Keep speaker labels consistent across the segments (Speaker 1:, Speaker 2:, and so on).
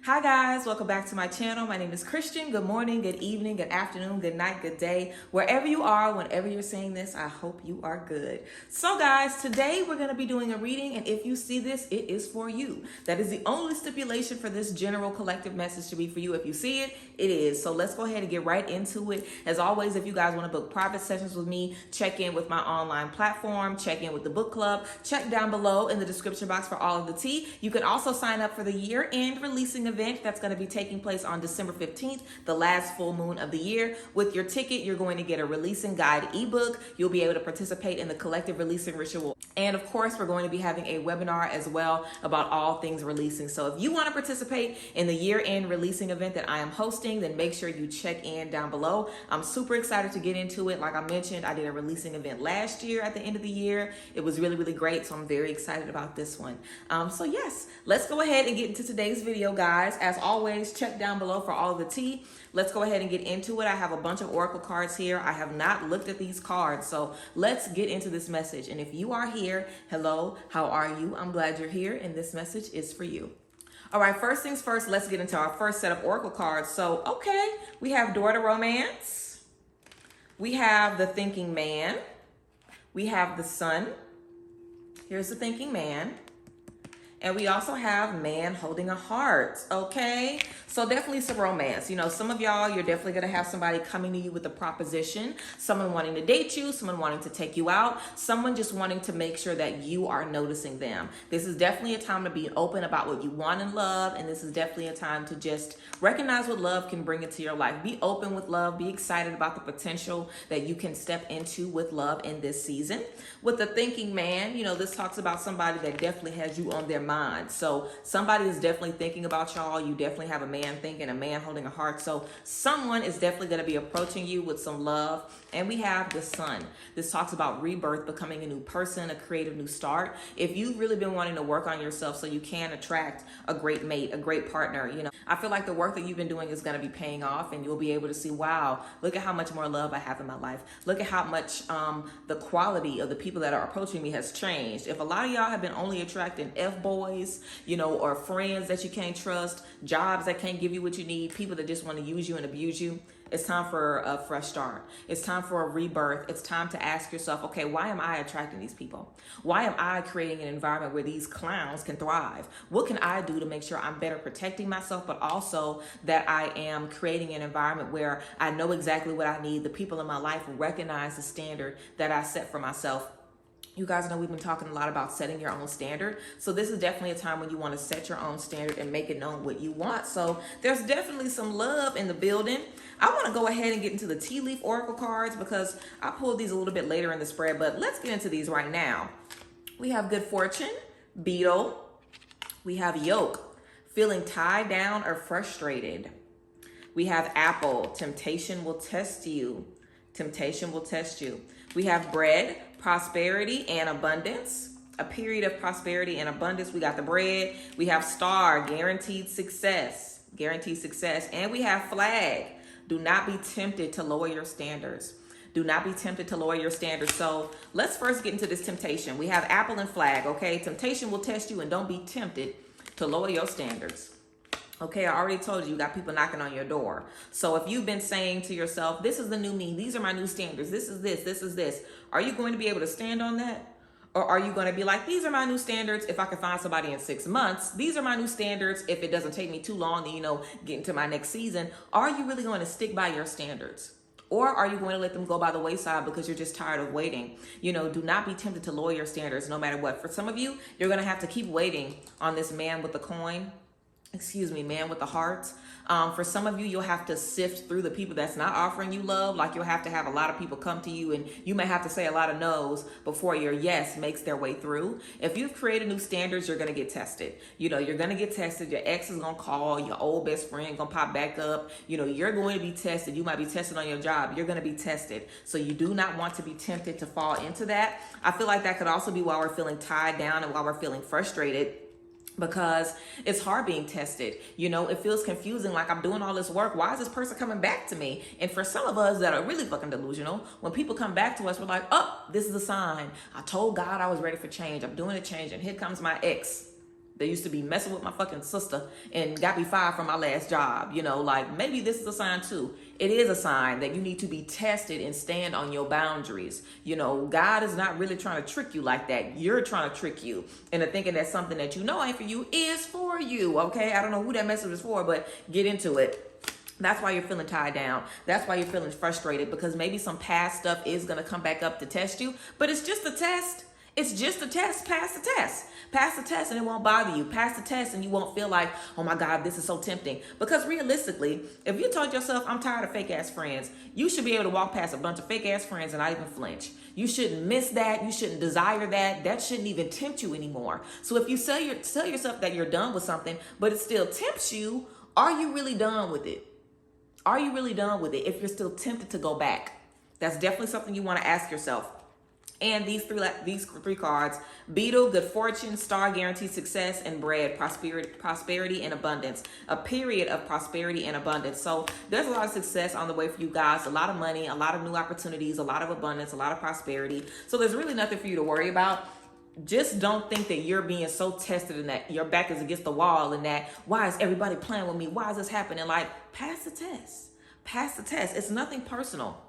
Speaker 1: Hi guys, welcome back to my channel. My name is Christian. Good morning, good evening, good afternoon, good night, good day. Wherever you are, whenever you're seeing this, I hope you are good. So guys, today we're going to be doing a reading, and if you see this, it is for you. That is the only stipulation for this general collective message to be for you. If you see it, it is. So let's go ahead and get right into it. As always, if you guys want to book private sessions with me, check in with my online platform, check in with the book club, check down below in the description box for all of the tea. You can also sign up for the year-end releasing event that's going to be taking place on December 15th, the last full moon of the year. With your ticket, you're going to get a releasing guide ebook. You'll be able to participate in the collective releasing ritual. And of course, we're going to be having a webinar as well about all things releasing. So if you want to participate in the year-end releasing event that I am hosting, then make sure you check in down below. I'm super excited to get into it. Like I mentioned, I did a releasing event last year at the end of the year. It was really, really great. So I'm very excited about this one. So yes, let's go ahead and get into today's video, guys. As always, check down below for all of the tea. Let's go ahead and get into it. I have a bunch of oracle cards here. I have not looked at these cards, so let's get into this message. And if you are here, hello, how are you? I'm glad you're here, and this message is for you. All right, first things first, let's get into our first set of oracle cards. So, okay, we have Door to Romance. We have the Thinking Man. We have the Sun. Here's the Thinking Man. And we also have Man Holding a Heart, okay? So definitely some romance. You know, some of y'all, you're definitely going to have somebody coming to you with a proposition, someone wanting to date you, someone wanting to take you out, someone just wanting to make sure that you are noticing them. This is definitely a time to be open about what you want in love, and this is definitely a time to just recognize what love can bring into your life. Be open with love. Be excited about the potential that you can step into with love in this season. With the Thinking Man, you know, this talks about somebody that definitely has you on their mind. So somebody is definitely thinking about y'all. You definitely have a man thinking, a man holding a heart. So someone is definitely going to be approaching you with some love. And we have the Sun. This talks about rebirth, becoming a new person, a creative new start. If you've really been wanting to work on yourself so you can attract a great mate, a great partner, you know, I feel like the work that you've been doing is going to be paying off, and you'll be able to see, wow, look at how much more love I have in my life. Look at how much the quality of the people that are approaching me has changed. If a lot of y'all have been only attracting F-boys, you know, or friends that you can't trust, jobs that can't give you what you need, people that just want to use you and abuse you, it's time for a fresh start. It's time for a rebirth. It's time to ask yourself, okay, why am I attracting these people? Why am I creating an environment where these clowns can thrive? What can I do to make sure I'm better protecting myself, but also that I am creating an environment where I know exactly what I need? The people in my life recognize the standard that I set for myself. You guys know we've been talking a lot about setting your own standard. So this is definitely a time when you want to set your own standard and make it known what you want. So there's definitely some love in the building. I want to go ahead and get into the tea leaf oracle cards because I pulled these a little bit later in the spread, but let's get into these right now. We have Good Fortune, Beetle. We have Yoke, feeling tied down or frustrated. We have Apple, temptation will test you. Temptation will test you. We have Bread, prosperity and abundance. A period of prosperity and abundance. We got the bread. We have Star, guaranteed success. Guaranteed success. And we have Flag. Do not be tempted to lower your standards. Do not be tempted to lower your standards. So let's first get into this temptation. We have Apple and Flag, okay? Temptation will test you, and don't be tempted to lower your standards. Okay, I already told you, you got people knocking on your door. So if you've been saying to yourself, this is the new me, these are my new standards, this is this, are you going to be able to stand on that? Or are you going to be like, these are my new standards if I can find somebody in 6 months? These are my new standards if it doesn't take me too long to, you know, get into my next season. Are you really going to stick by your standards? Or are you going to let them go by the wayside because you're just tired of waiting? You know, do not be tempted to lower your standards no matter what. For some of you, you're going to have to keep waiting on this man with the coin. Man with the heart. For some of you, you'll have to sift through the people that's not offering you love. Like you'll have to have a lot of people come to you, and you may have to say a lot of no's before your yes makes their way through. If you've created new standards, you're going to get tested. You know, you're going to get tested. Your ex is going to call, your old best friend going to pop back up. You know, you're going to be tested. You might be tested on your job. You're going to be tested. So you do not want to be tempted to fall into that. I feel like that could also be while we're feeling tied down and while we're feeling frustrated. Because it's hard being tested. You know, it feels confusing, like I'm doing all this work. Why is this person coming back to me? And for some of us that are really fucking delusional, when people come back to us, we're like, oh, this is a sign. I told God I was ready for change. I'm doing a change, and here comes my ex. They used to be messing with my fucking sister and got me fired from my last job. You know, like maybe this is a sign too. It is a sign that you need to be tested and stand on your boundaries. You know, God is not really trying to trick you like that. You're trying to trick you into thinking that something that you know ain't for you is for you. Okay, I don't know who that message is for, but get into it. That's why you're feeling tied down. That's why you're feeling frustrated, because maybe some past stuff is going to come back up to test you, but it's just a test. It's just a test. Pass the test. Pass the test and it won't bother you. Pass the test and you won't feel like, oh my God, this is so tempting. Because realistically, if you told yourself, I'm tired of fake ass friends, you should be able to walk past a bunch of fake ass friends and not even flinch. You shouldn't miss that. You shouldn't desire that. That shouldn't even tempt you anymore. So if you tell yourself that you're done with something, but it still tempts you, are you really done with it? Are you really done with it if you're still tempted to go back? That's definitely something you want to ask yourself. And these three cards: Beetle, good fortune; Star, guaranteed success; and Bread, prosperity and abundance. A period of prosperity and abundance. So there's a lot of success on the way for you guys, a lot of money, a lot of new opportunities, a lot of abundance, a lot of prosperity. So there's really nothing for you to worry about. Just don't think that you're being so tested and that your back is against the wall and that, why is everybody playing with me? Why is this happening? Like, pass the test. Pass the test. It's nothing personal.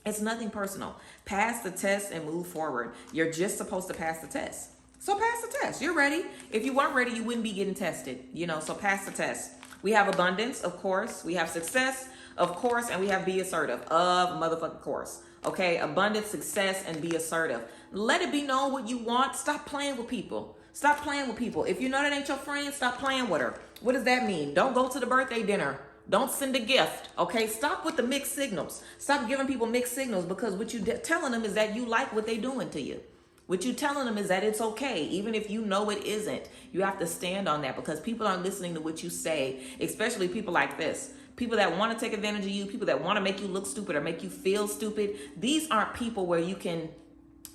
Speaker 1: It's nothing personal. Pass the test and move forward. You're just supposed to pass the test. So pass the test. You're ready. If you weren't ready, you wouldn't be getting tested. You know, so pass the test. We have abundance, of course. We have success, of course. And we have be assertive, of motherfucking course. Okay, abundance, success, and be assertive. Let it be known what you want. Stop playing with people. Stop playing with people. If you know that ain't your friend, stop playing with her. What does that mean? Don't go to the birthday dinner. Don't send a gift, okay? Stop with the mixed signals. Stop giving people mixed signals, because what you telling them is that you like what they doing to you. What you telling them is that it's okay, even if you know it isn't. You have to stand on that, because people aren't listening to what you say, especially people like this. People that want to take advantage of you, people that want to make you look stupid or make you feel stupid. These aren't people where you can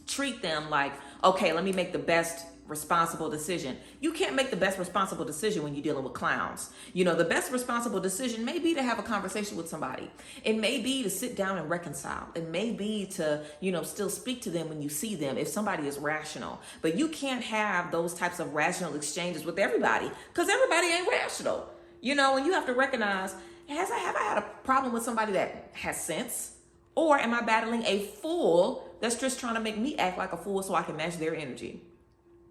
Speaker 1: treat them like, okay, let me make the best responsible decision. You can't make the best responsible decision when you're dealing with clowns. You know, the best responsible decision may be to have a conversation with somebody. It may be to sit down and reconcile. It may be to, you know, still speak to them when you see them if somebody is rational. But you can't have those types of rational exchanges with everybody, because everybody ain't rational. You know, and you have to recognize, have I had a problem with somebody that has sense? Or am I battling a fool that's just trying to make me act like a fool so I can match their energy?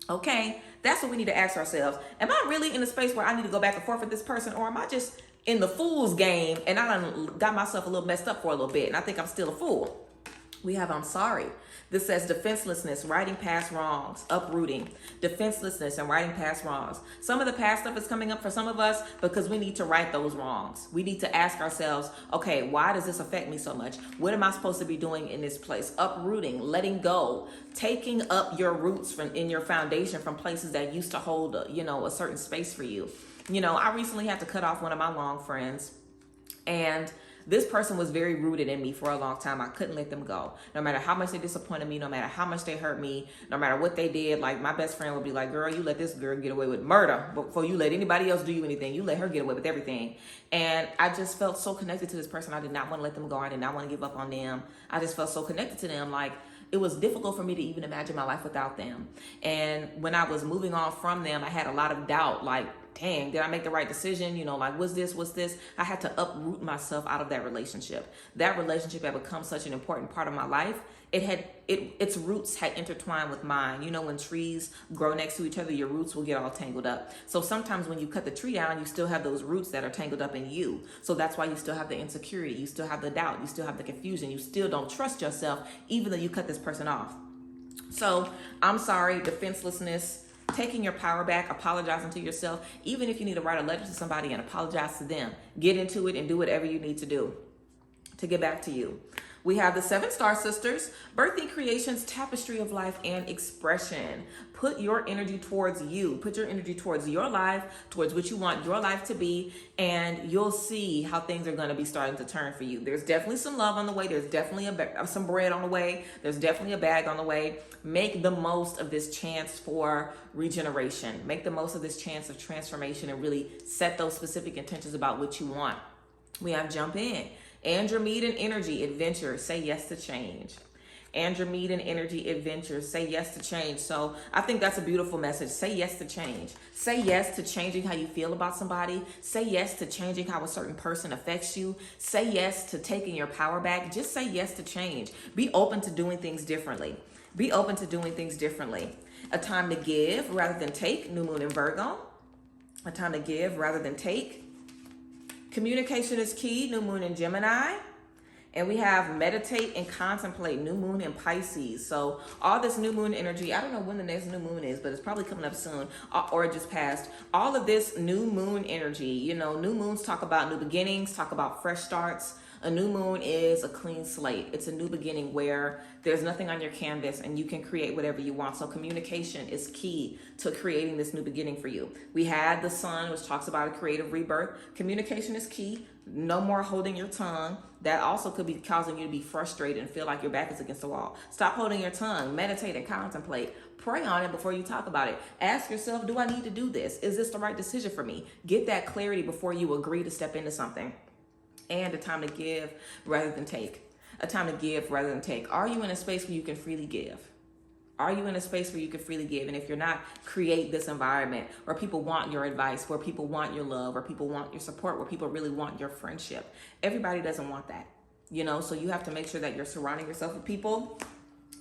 Speaker 1: Okay, that's what we need to ask ourselves. Am I really in a space where I need to go back and forth with this person, or am I just in the fool's game and I done got myself a little messed up for a little bit and I think I'm still a fool? We have I'm sorry. This says defenselessness, righting past wrongs, uprooting, defenselessness and righting past wrongs. Some of the past stuff is coming up for some of us because we need to right those wrongs. We need to ask ourselves, okay, why does this affect me so much? What am I supposed to be doing in this place? Uprooting, letting go, taking up your roots from in your foundation from places that used to hold, a certain space for you. You know, I recently had to cut off one of my long friends, and this person was very rooted in me for a long time. I couldn't let them go. No matter how much they disappointed me, no matter how much they hurt me, no matter what they did, like my best friend would be like, girl, you let this girl get away with murder before you let anybody else do you anything. You let her get away with everything. And I just felt so connected to this person. I did not want to let them go. I did not want to give up on them. I just felt so connected to them. Like, it was difficult for me to even imagine my life without them. And when I was moving on from them, I had a lot of doubt, like, dang, did I make the right decision? You know, like, what's this? I had to uproot myself out of that relationship. That relationship had become such an important part of my life. Its roots had intertwined with mine. You know, when trees grow next to each other, your roots will get all tangled up. So sometimes when you cut the tree down, you still have those roots that are tangled up in you. So that's why you still have the insecurity. You still have the doubt. You still have the confusion. You still don't trust yourself, even though you cut this person off. So I'm sorry, defenselessness, taking your power back, apologizing to yourself. Even if you need to write a letter to somebody and apologize to them, get into it and do whatever you need to do to get back to you. We have the 7 Star Sisters, birthing creations, tapestry of life and expression. Put your energy towards you. Put your energy towards your life, towards what you want your life to be, and you'll see how things are going to be starting to turn for you. There's definitely some love on the way. There's definitely some bread on the way. There's definitely a bag on the way. Make the most of this chance for regeneration. Make the most of this chance of transformation and really set those specific intentions about what you want. We have jump in. Andromedan energy, adventure, say yes to change. Andromedan energy, adventures. Say yes to change. So I think that's a beautiful message. Say yes to change. Say yes to changing how you feel about somebody. Say yes to changing how a certain person affects you. Say yes to taking your power back. Just say yes to change. Be open to doing things differently. Be open to doing things differently. A time to give rather than take. New moon in Virgo. A time to give rather than take. Communication is key. New moon in Gemini. And we have meditate and contemplate, new moon in Pisces. So all this new moon energy, I don't know when the next new moon is, but it's probably coming up soon, or it just passed. All of this new moon energy, you know, new moons talk about new beginnings, talk about fresh starts. A new moon is a clean slate. It's a new beginning where there's nothing on your canvas and you can create whatever you want. So communication is key to creating this new beginning for you. We had the sun, which talks about a creative rebirth. Communication is key. No more holding your tongue. That also could be causing you to be frustrated and feel like your back is against the wall. Stop holding your tongue. Meditate and contemplate. Pray on it before you talk about it. Ask yourself, do I need to do this? Is this the right decision for me? Get that clarity before you agree to step into something. And a time to give rather than take. A time to give rather than take. Are you in a space where you can freely give? Are you in a space where you can freely give? And if you're not, create this environment where people want your advice, where people want your love, where people want your support, where people really want your friendship. Everybody doesn't want that, you know? So you have to make sure that you're surrounding yourself with people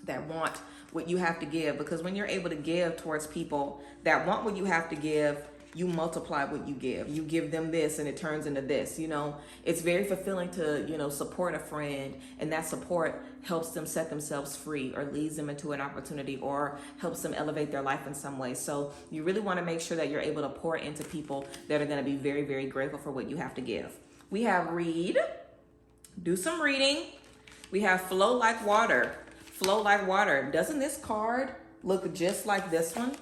Speaker 1: that want what you have to give. Because when you're able to give towards people that want what you have to give, you multiply what you give. You give them this and it turns into this, you know. It's very fulfilling to, you know, support a friend, and that support helps them set themselves free or leads them into an opportunity or helps them elevate their life in some way. So you really want to make sure that you're able to pour into people that are going to be very, very grateful for what you have to give. We have read, do some reading. We have flow like water. Flow like water. Doesn't this card look just like this one?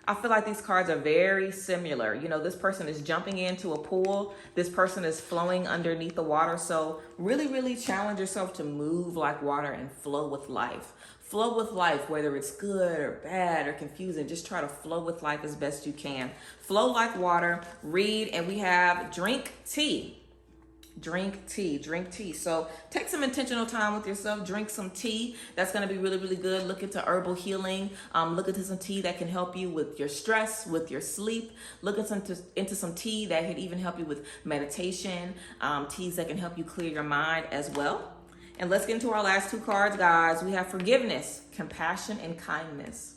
Speaker 1: I feel like these cards are very similar. You know, this person is jumping into a pool. This person is flowing underneath the water. So really, really challenge yourself to move like water and flow with life. Flow with life, whether it's good or bad or confusing. Just try to flow with life as best you can. Flow like water, read, and we have drink tea. Drink tea, drink tea. So take some intentional time with yourself. Drink some tea. That's going to be really, really good. Look into herbal healing. Look into some tea that can help you with your stress, with your sleep. Look into some tea that can even help you with meditation. Teas that can help you clear your mind as well. And let's get into our last two cards, guys. We have forgiveness, compassion, and kindness.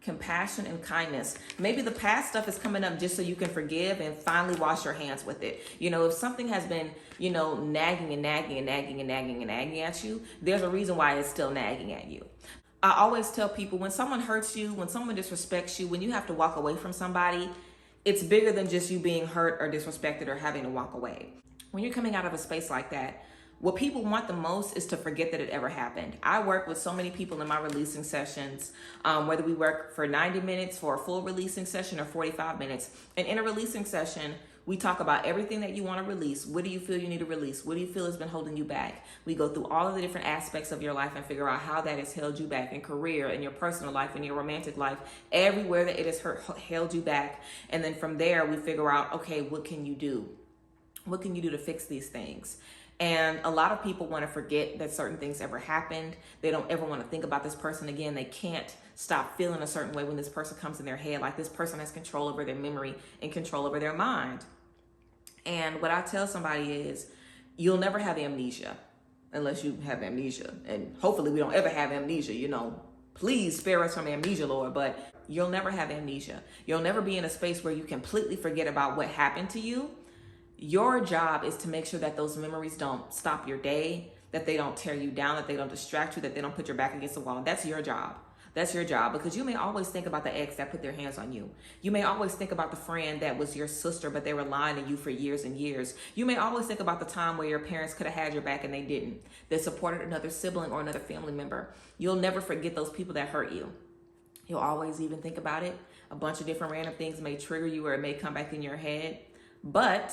Speaker 1: Compassion and kindness. Maybe the past stuff is coming up just so you can forgive and finally wash your hands with it. You know, if something has been, you know, nagging and nagging and nagging and nagging and nagging at you, there's a reason why it's still nagging at you. I always tell people, when someone hurts you, when someone disrespects you, when you have to walk away from somebody, it's bigger than just you being hurt or disrespected or having to walk away. When you're coming out of a space like that, what people want the most is to forget that it ever happened. I work with so many people in my releasing sessions, whether we work for 90 minutes for a full releasing session or 45 minutes. And in a releasing session, we talk about everything that you want to release. What do you feel you need to release? What do you feel has been holding you back? We go through all of the different aspects of your life and figure out how that has held you back in career, in your personal life, in your romantic life, everywhere that it has held you back. And then from there, we figure out, okay, what can you do? What can you do to fix these things? And a lot of people want to forget that certain things ever happened. They don't ever want to think about this person again. They can't stop feeling a certain way when this person comes in their head, like this person has control over their memory and control over their mind. And what I tell somebody is, you'll never have amnesia unless you have amnesia. And hopefully we don't ever have amnesia, you know. Please spare us from amnesia, Lord, but you'll never have amnesia. You'll never be in a space where you completely forget about what happened to you. Your job is to make sure that those memories don't stop your day, that they don't tear you down, that they don't distract you, that they don't put your back against the wall. That's your job. That's your job, because you may always think about the ex that put their hands on you. You may always think about the friend that was your sister, but they were lying to you for years and years. You may always think about the time where your parents could have had your back and they didn't. They supported another sibling or another family member. You'll never forget those people that hurt you. You'll always even think about it. A bunch of different random things may trigger you, or it may come back in your head, but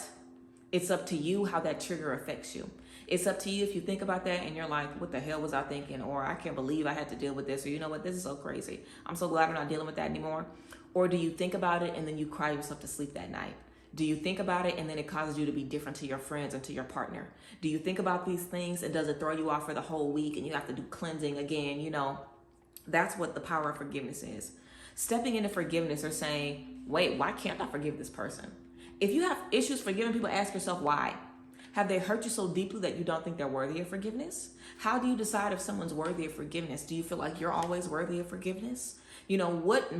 Speaker 1: it's up to you how that trigger affects you. It's up to you if you think about that and you're like, what the hell was I thinking? Or I can't believe I had to deal with this. Or you know what, this is so crazy. I'm so glad I'm not dealing with that anymore. Or do you think about it and then you cry yourself to sleep that night? Do you think about it and then it causes you to be different to your friends and to your partner? Do you think about these things and does it throw you off for the whole week and you have to do cleansing again? You know, that's what the power of forgiveness is. Stepping into forgiveness or saying, wait, why can't I forgive this person? If you have issues forgiving people, ask yourself why. Have they hurt you so deeply that you don't think they're worthy of forgiveness? How do you decide if someone's worthy of forgiveness? Do you feel like you're always worthy of forgiveness? You know, what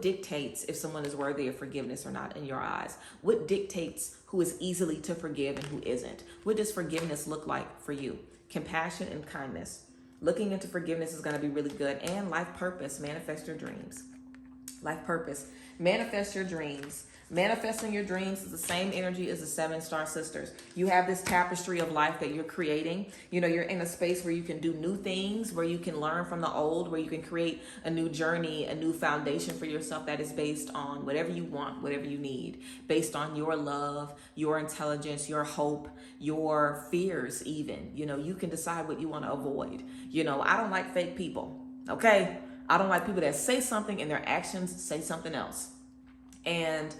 Speaker 1: dictates if someone is worthy of forgiveness or not in your eyes? What dictates who is easily to forgive and who isn't? What does forgiveness look like for you? Compassion and kindness. Looking into forgiveness is going to be really good. And life purpose, manifest your dreams. Life purpose, manifest your dreams. Manifesting your dreams is the same energy as the 7-star sisters. You have this tapestry of life that you're creating. You know, you're in a space where you can do new things, where you can learn from the old, where you can create a new journey, a new foundation for yourself that is based on whatever you want, whatever you need, based on your love, your intelligence, your hope, your fears even. You know, you can decide what you want to avoid. You know, I don't like fake people, okay? I don't like people that say something and their actions say something else. And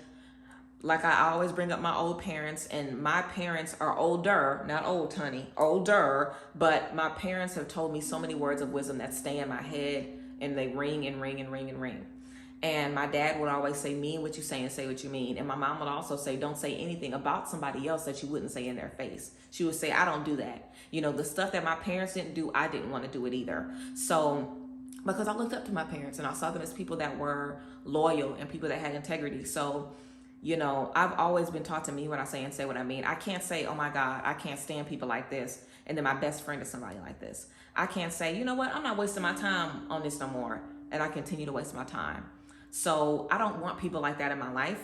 Speaker 1: like I always bring up my old parents, and my parents are older, not old, honey, older, but my parents have told me so many words of wisdom that stay in my head and they ring and ring and ring and ring. And my dad would always say, mean what you say and say what you mean. And my mom would also say, don't say anything about somebody else that you wouldn't say in their face. She would say, I don't do that. You know, the stuff that my parents didn't do, I didn't want to do it either. So, because I looked up to my parents and I saw them as people that were loyal and people that had integrity. So, you know, I've always been taught to mean what I say and say what I mean. I can't say, oh my God, I can't stand people like this, and then my best friend is somebody like this. I can't say, you know what, I'm not wasting my time on this no more, and I continue to waste my time. So I don't want people like that in my life.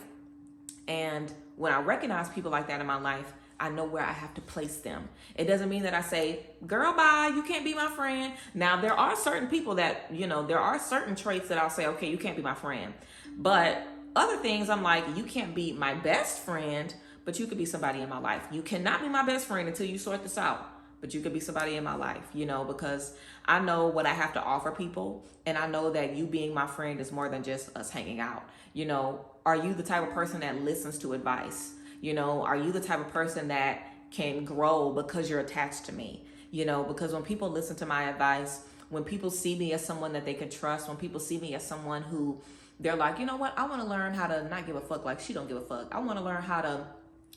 Speaker 1: And when I recognize people like that in my life, I know where I have to place them. It doesn't mean that I say, girl, bye, you can't be my friend. Now, there are certain people that, you know, there are certain traits that I'll say, okay, you can't be my friend. But other things, I'm like, you can't be my best friend, but you could be somebody in my life. You cannot be my best friend until you sort this out, but you could be somebody in my life, you know, because I know what I have to offer people. And I know that you being my friend is more than just us hanging out. You know, are you the type of person that listens to advice? You know, are you the type of person that can grow because you're attached to me? You know, because when people listen to my advice, when people see me as someone that they can trust, when people see me as someone who they're like, you know what, I want to learn how to not give a fuck like she don't give a fuck. I want to learn how to,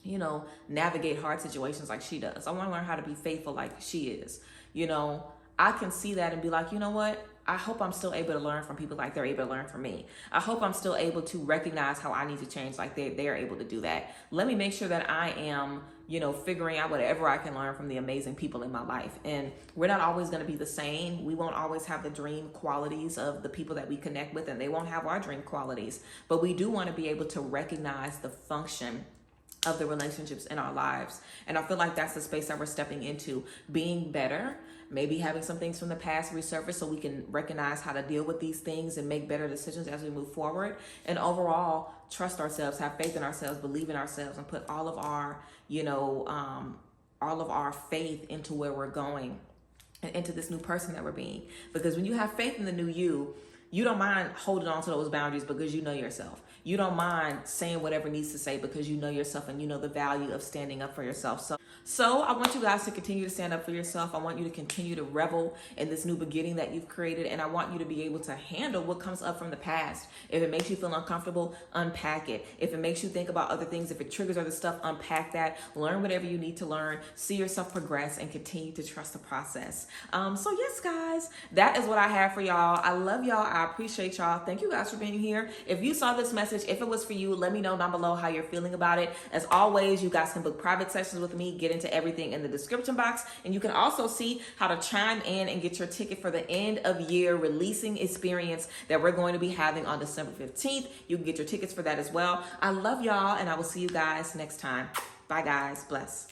Speaker 1: you know, navigate hard situations like she does. I want to learn how to be faithful like she is. You know, I can see that and be like, you know what? I hope I'm still able to learn from people like they're able to learn from me. I hope I'm still able to recognize how I need to change like they're able to do that. Let me make sure that I am, you know, figuring out whatever I can learn from the amazing people in my life. And we're not always going to be the same. We won't always have the dream qualities of the people that we connect with, and they won't have our dream qualities. But we do want to be able to recognize the function of the relationships in our lives. And I feel like that's the space that we're stepping into, being better, maybe having some things from the past resurface so we can recognize how to deal with these things and make better decisions as we move forward. And overall, trust ourselves, have faith in ourselves, believe in ourselves, and put all of our, you know, all of our faith into where we're going and into this new person that we're being. Because when you have faith in the new you, you don't mind holding on to those boundaries because you know yourself. You don't mind saying whatever needs to say because you know yourself and you know the value of standing up for yourself. So I want you guys to continue to stand up for yourself. I want you to continue to revel in this new beginning that you've created. And I want you to be able to handle what comes up from the past. If it makes you feel uncomfortable, unpack it. If it makes you think about other things, if it triggers other stuff, unpack that. Learn whatever you need to learn. See yourself progress and continue to trust the process. So yes, guys, that is what I have for y'all. I love y'all. I appreciate y'all. Thank you guys for being here. If you saw this message, if it was for you, let me know down below how you're feeling about it. As always, you guys can book private sessions with me, get into everything in the description box. And you can also see how to chime in and get your ticket for the end of year releasing experience that we're going to be having on December 15th. You can get your tickets for that as well. I love y'all, and I will see you guys next time. Bye, guys. Bless.